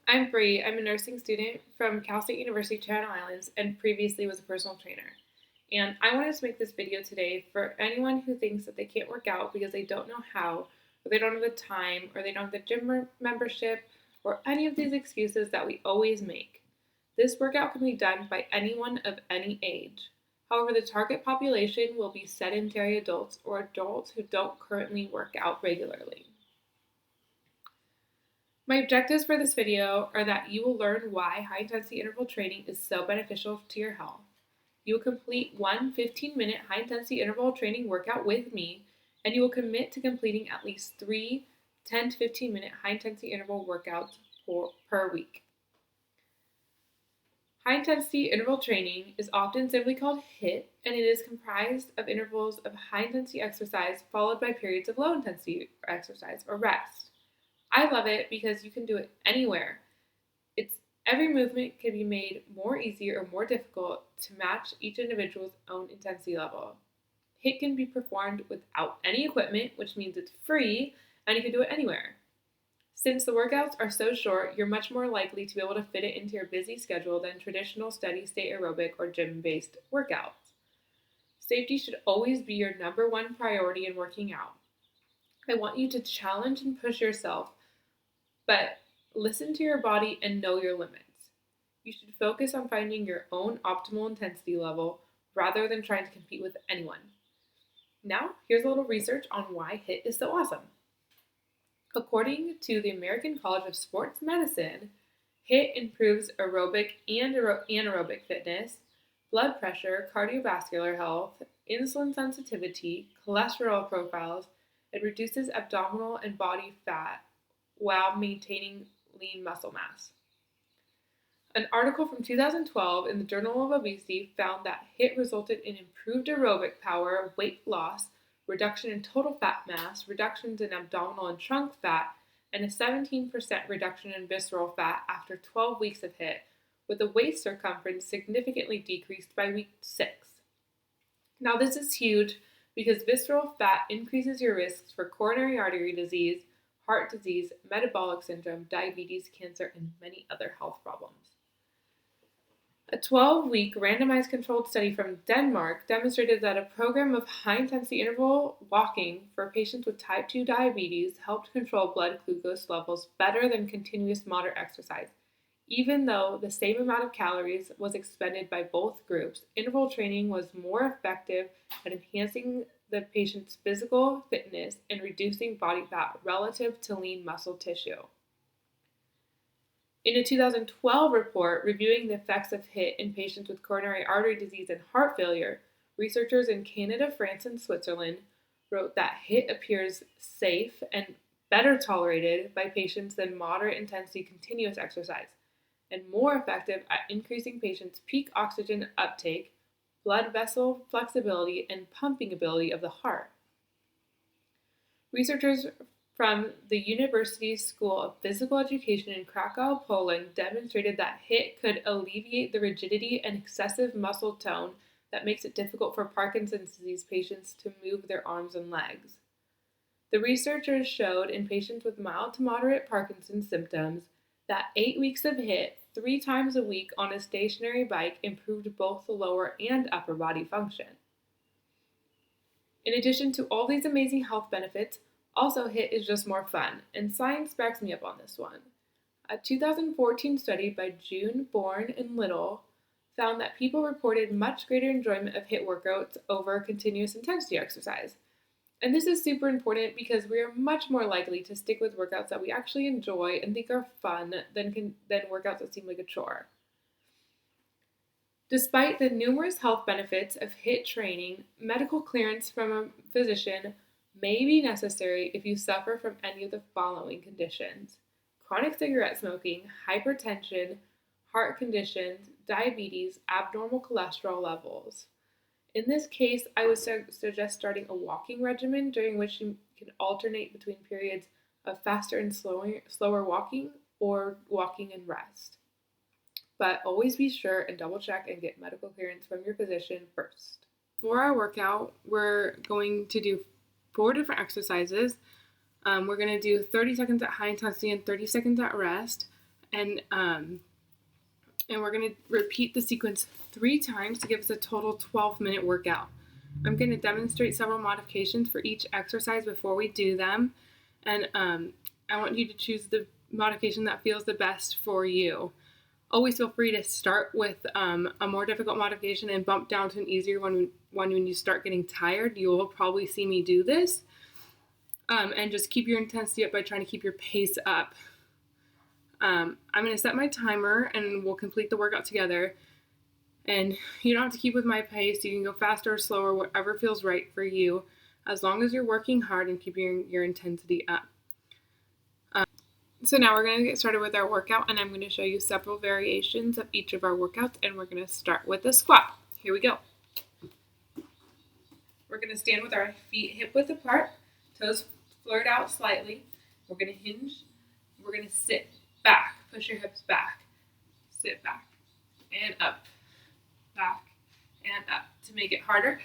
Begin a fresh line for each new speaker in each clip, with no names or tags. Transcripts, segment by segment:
I'm Bree. I'm a nursing student from Cal State University Channel Islands and previously was a personal trainer. And I wanted to make this video today for anyone who thinks that they can't work out because they don't know how, or they don't have the time, or they don't have the gym membership, or any of these excuses that we always make. This workout can be done by anyone of any age. However, the target population will be sedentary adults or adults who don't currently work out regularly. My objectives for this video are that you will learn why high-intensity interval training is so beneficial to your health. You will complete one 15-minute high-intensity interval training workout with me, and you will commit to completing at least 3 10 to 15-minute high-intensity interval workouts per week. High-intensity interval training is often simply called HIIT, and it is comprised of intervals of high-intensity exercise followed by periods of low-intensity exercise or rest. I love it because you can do it anywhere. Every movement can be made more easy or more difficult to match each individual's own intensity level. HIIT can be performed without any equipment, which means it's free and you can do it anywhere. Since the workouts are so short, you're much more likely to be able to fit it into your busy schedule than traditional steady-state aerobic or gym-based workouts. Safety should always be your number one priority in working out. I want you to challenge and push yourself, but listen to your body and know your limits. You should focus on finding your own optimal intensity level rather than trying to compete with anyone. Now, here's a little research on why HIIT is so awesome. According to the American College of Sports Medicine, HIIT improves aerobic and anaerobic fitness, blood pressure, cardiovascular health, insulin sensitivity, cholesterol profiles, and reduces abdominal and body fat while maintaining lean muscle mass. An article from 2012 in the Journal of Obesity found that HIIT resulted in improved aerobic power, weight loss, reduction in total fat mass, reductions in abdominal and trunk fat, and a 17% reduction in visceral fat after 12 weeks of HIIT, with the waist circumference significantly decreased by week 6. Now this is huge because visceral fat increases your risks for coronary artery disease, heart disease, metabolic syndrome, diabetes, cancer, and many other health problems. A 12-week randomized controlled study from Denmark demonstrated that a program of high-intensity interval walking for patients with type 2 diabetes helped control blood glucose levels better than continuous moderate exercise. Even though the same amount of calories was expended by both groups, interval training was more effective at enhancing the patient's physical fitness and reducing body fat relative to lean muscle tissue. In a 2012 report reviewing the effects of HIIT in patients with coronary artery disease and heart failure, researchers in Canada, France, and Switzerland wrote that HIIT appears safe and better tolerated by patients than moderate intensity continuous exercise, and more effective at increasing patients' peak oxygen uptake, blood vessel flexibility, and pumping ability of the heart. Researchers from the University School of Physical Education in Krakow, Poland, demonstrated that HIIT could alleviate the rigidity and excessive muscle tone that makes it difficult for Parkinson's disease patients to move their arms and legs. The researchers showed in patients with mild to moderate Parkinson's symptoms that 8 weeks of HIIT 3 times a week on a stationary bike improved both the lower and upper body function. In addition to all these amazing health benefits, also HIIT is just more fun, and science backs me up on this one. A 2014 study by June, Bourne, and Little found that people reported much greater enjoyment of HIIT workouts over continuous intensity exercise. And this is super important because we are much more likely to stick with workouts that we actually enjoy and think are fun than workouts that seem like a chore. Despite the numerous health benefits of HIIT training, medical clearance from a physician may be necessary if you suffer from any of the following conditions: chronic cigarette smoking, hypertension, heart conditions, diabetes, abnormal cholesterol levels. In this case, I would suggest starting a walking regimen during which you can alternate between periods of faster and slower walking or walking and rest. But always be sure and double check and get medical clearance from your physician first. For our workout, we're going to do 4 different exercises. We're going to do 30 seconds at high intensity and 30 seconds at rest. And we're going to repeat the sequence 3 times to give us a total 12-minute workout. I'm going to demonstrate several modifications for each exercise before we do them. And I want you to choose the modification that feels the best for you. Always feel free to start with a more difficult modification and bump down to an easier one when you start getting tired. You will probably see me do this. And just keep your intensity up by trying to keep your pace up. I'm going to set my timer and we'll complete the workout together. And you don't have to keep with my pace. You can go faster or slower, whatever feels right for you, as long as you're working hard and keeping your intensity up. So now we're going to get started with our workout, and I'm going to show you several variations of each of our workouts, and we're going to start with the squat. Here we go. We're going to stand with our feet hip width apart, toes flared out slightly. We're going to hinge. We're going to sit back. Push your hips back. Sit back and up. Back and up. To make it harder,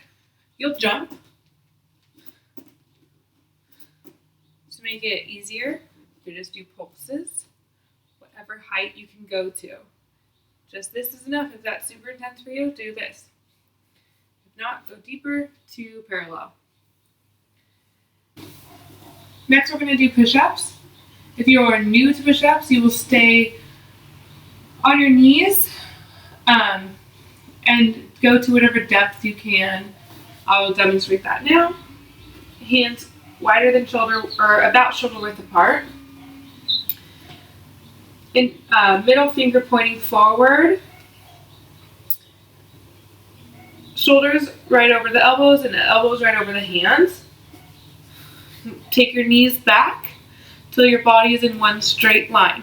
you'll jump. To make it easier, you just do pulses, whatever height you can go to. Just this is enough. If that's super intense for you, do this. If not, go deeper to parallel. Next, we're going to do push-ups. If you are new to push-ups, you will stay on your knees and go to whatever depth you can. I will demonstrate that now. Hands wider than shoulder, or about shoulder width apart. Middle finger pointing forward. Shoulders right over the elbows and the elbows right over the hands. Take your knees back till your body is in one straight line.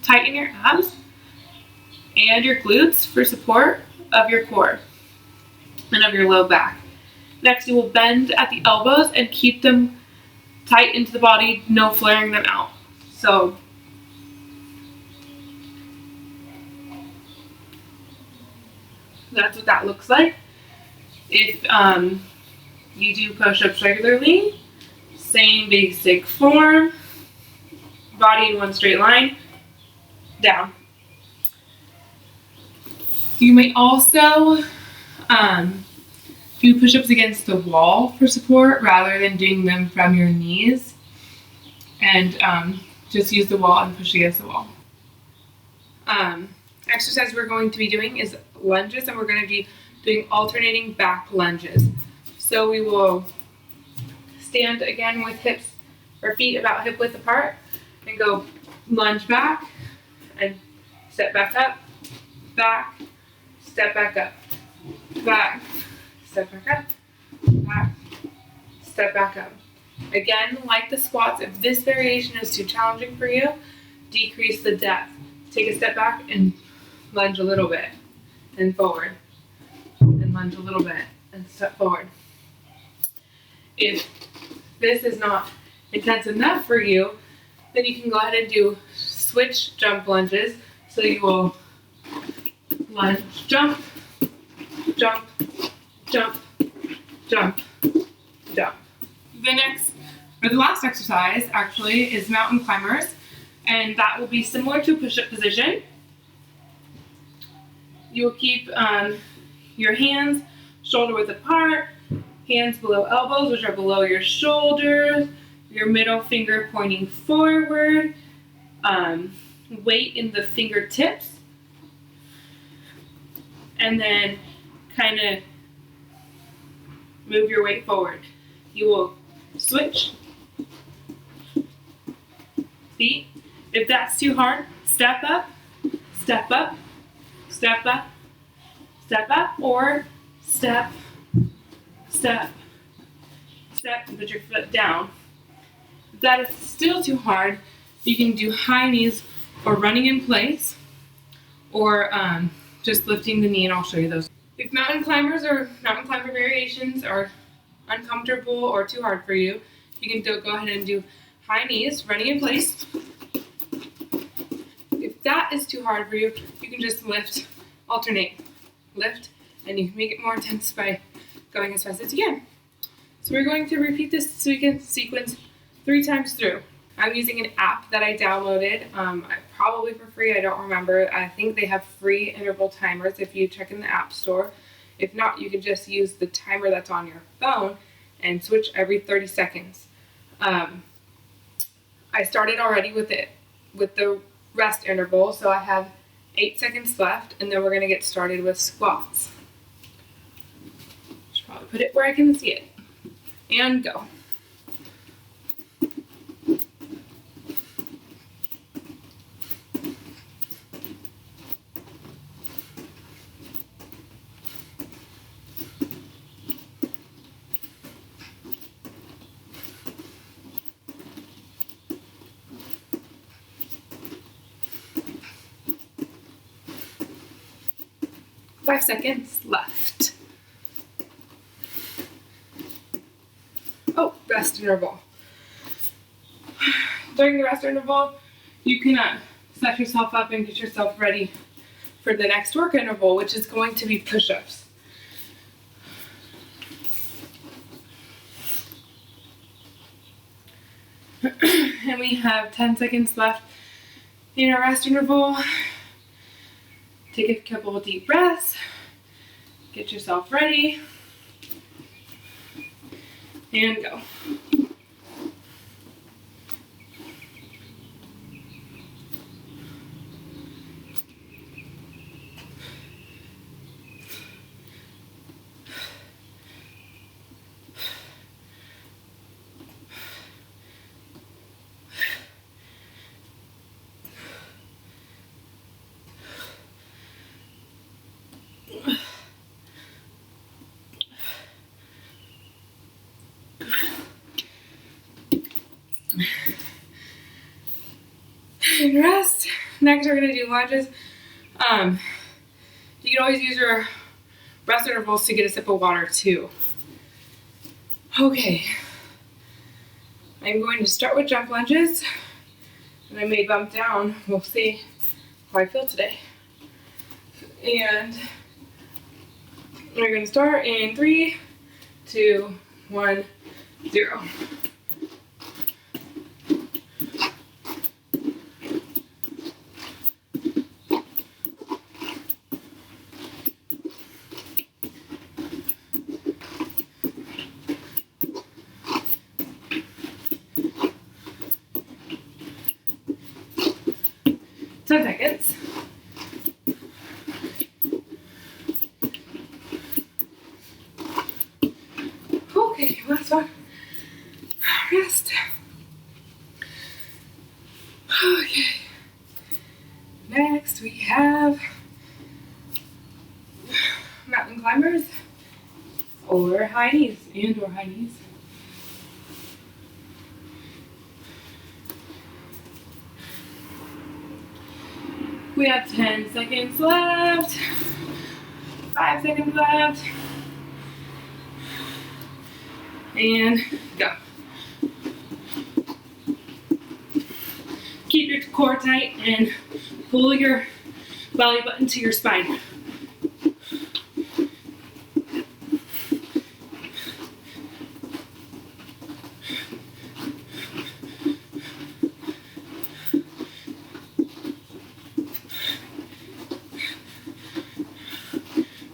Tighten your abs and your glutes for support of your core and of your low back. Next, you will bend at the elbows and keep them tight into the body, no flaring them out. So that's what that looks like. If you do push-ups regularly, same basic form, body in one straight line, down. You may also do push-ups against the wall for support rather than doing them from your knees, and just use the wall and push against the wall. Exercise we're going to be doing is lunges, and we're going to be doing alternating back lunges. So we will stand again with hips or feet about hip width apart and go lunge back and step back up, back, step back up, back, step back up, back, step back up. Again, like the squats, if this variation is too challenging for you, decrease the depth. Take a step back and lunge a little bit and forward, and lunge a little bit and step forward. If this is not intense enough for you, then you can go ahead and do switch jump lunges. So you will lunge, jump, jump, jump, jump, jump. The last exercise actually is mountain climbers, and that will be similar to a push-up position. You will keep your hands shoulder width apart, hands below elbows, which are below your shoulders, your middle finger pointing forward, weight in the fingertips, and then kind of move your weight forward. You will switch feet. If that's too hard, step up, step up, step up, step up, or step, step, step, and put your foot down. If that is still too hard, you can do high knees or running in place, or just lifting the knee, and I'll show you those. If mountain climbers or mountain climber variations are uncomfortable or too hard for you, you can go ahead and do high knees, running in place. If that is too hard for you, you can just lift, alternate, lift, and you can make it more intense by going as fast as you can. So we're going to repeat this sequence 3 times through. I'm using an app that I downloaded. I probably for free. I don't remember. I think they have free interval timers if you check in the App Store. If not, you can just use the timer that's on your phone and switch every 30 seconds. I started already with the rest interval, so I have 8 seconds left, and then we're going to get started with squats. Should probably put it where I can see it. And go. Five seconds left. Oh, rest interval. During the rest interval, you can set yourself up and get yourself ready for the next work interval, which is going to be push-ups. And we have 10 seconds left in our rest interval. Take a couple of deep breaths, get yourself ready, and go. And rest. Next, we're going to do lunges. You can always use your rest intervals to get a sip of water too. Okay. I'm going to start with jump lunges, and I may bump down. We'll see how I feel today. And we're going to start in 3, 2, 1, 0. Seconds. Okay, last one. Rest. Okay. Next we have mountain climbers or high knees or high knees. We have 10 seconds left, 5 seconds left, and go. Keep your core tight and pull your belly button to your spine.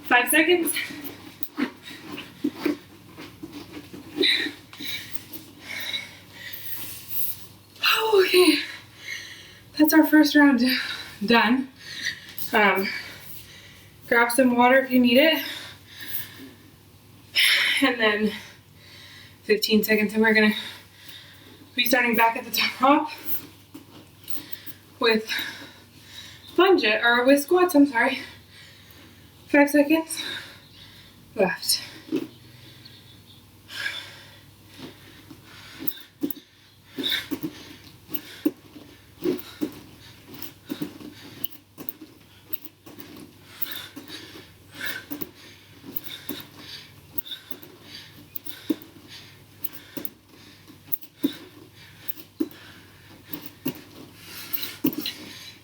Five seconds. Okay, that's our first round done. Grab some water if you need it. And then 15 seconds, and we're gonna be starting back at the top with with squats, I'm sorry. 5 seconds left.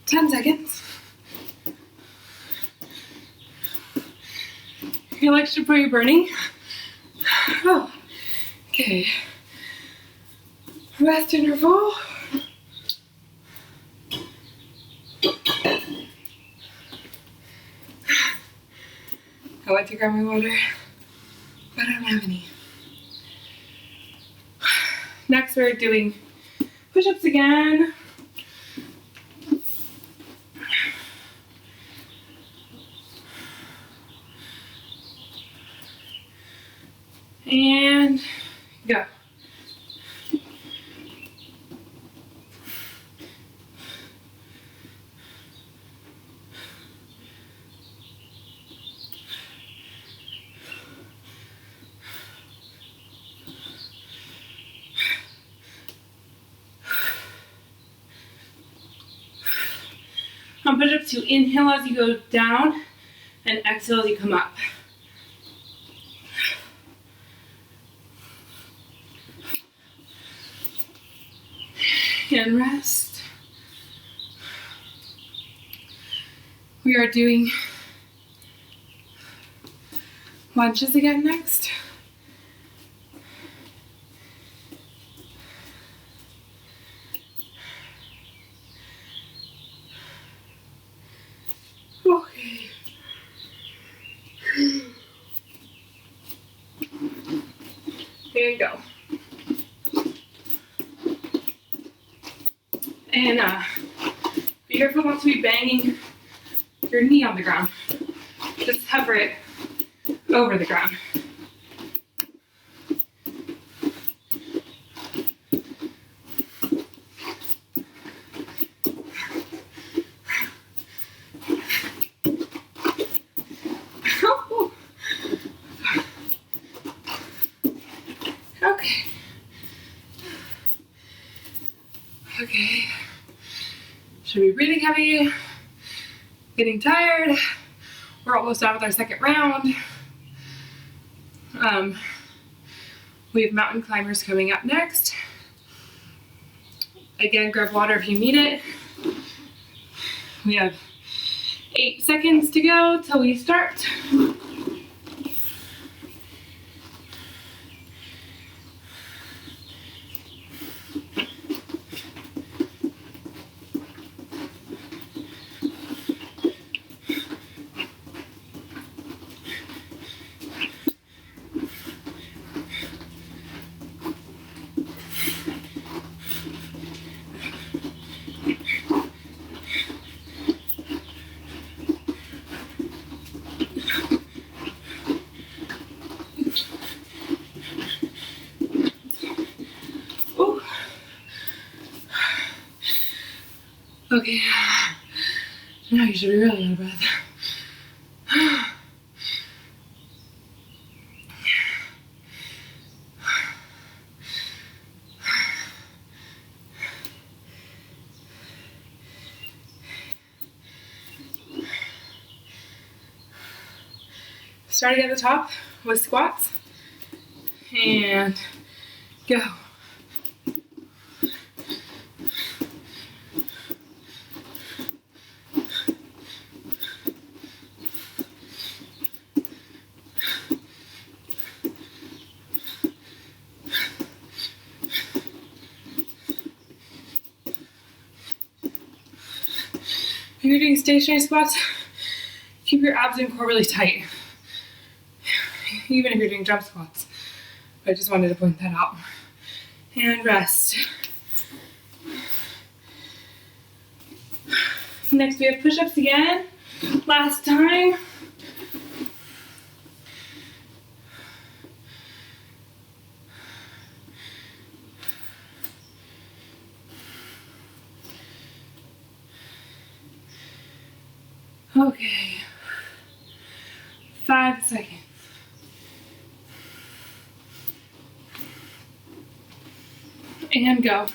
Ten seconds. Your legs should be burning. Oh, okay. Rest interval. to grab my water, but I don't have any. Next, we're doing push-ups again. And go. On push-ups, you inhale as you go down and exhale as you come up. And rest. We are doing lunges again next. Okay. There you go. And be careful not to be banging your knee on the ground. Just hover it over the ground. Okay. Okay. Should be breathing heavy, getting tired. We're almost done with our second round. We have mountain climbers coming up next. Again, grab water if you need it. We have 8 seconds to go till we start. Okay, now you should be really out of breath. Starting at the top with squats, and go. If you're doing stationary squats, keep your abs and core really tight, even if you're doing jump squats. I just wanted to point that out. And rest. Next we have push-ups again. Last time. Okay. 5 seconds. And go.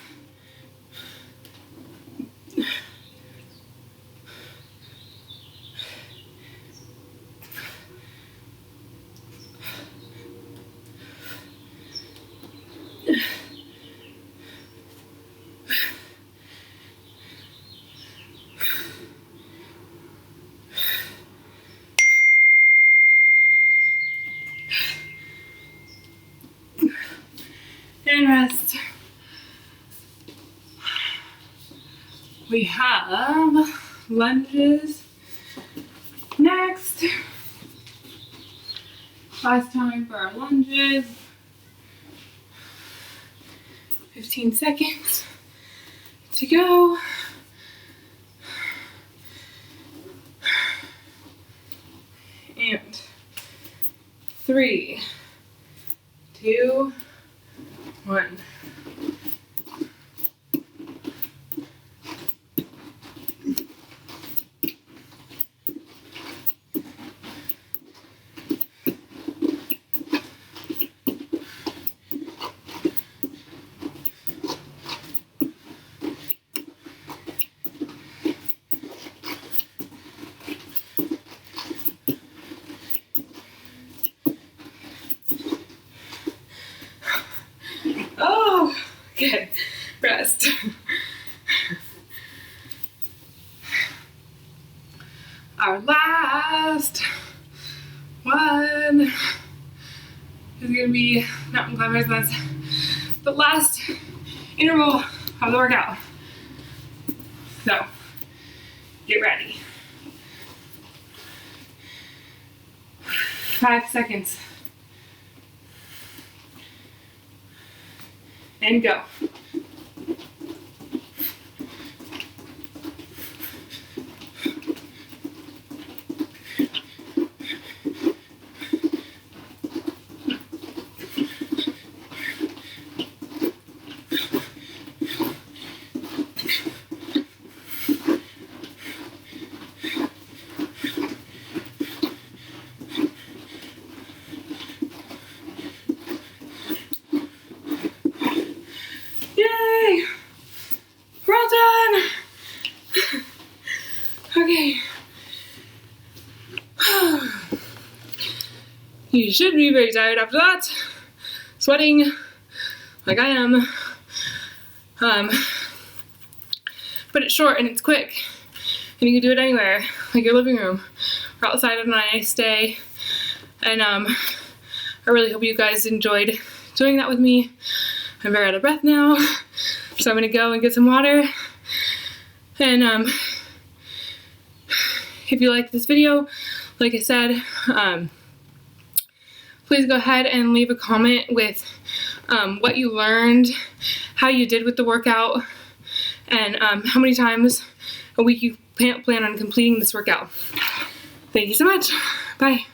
And rest. We have lunges next. Last time for our lunges. 15 seconds to go. And 3, 2, 1. Oh, good. Rest. Our last one is gonna be mountain climbers. That's the last interval of the workout. So, get ready. 5 seconds. And go. Yay! We're all done! Okay. You should be very tired after that. Sweating like I am. But it's short and it's quick. And you can do it anywhere, like your living room or outside on a nice day. And I really hope you guys enjoyed doing that with me. I'm very out of breath now, so I'm gonna go and get some water. And if you like this video, like I said, please go ahead and leave a comment with what you learned, how you did with the workout, and how many times a week you plan on completing this workout. Thank you so much. Bye.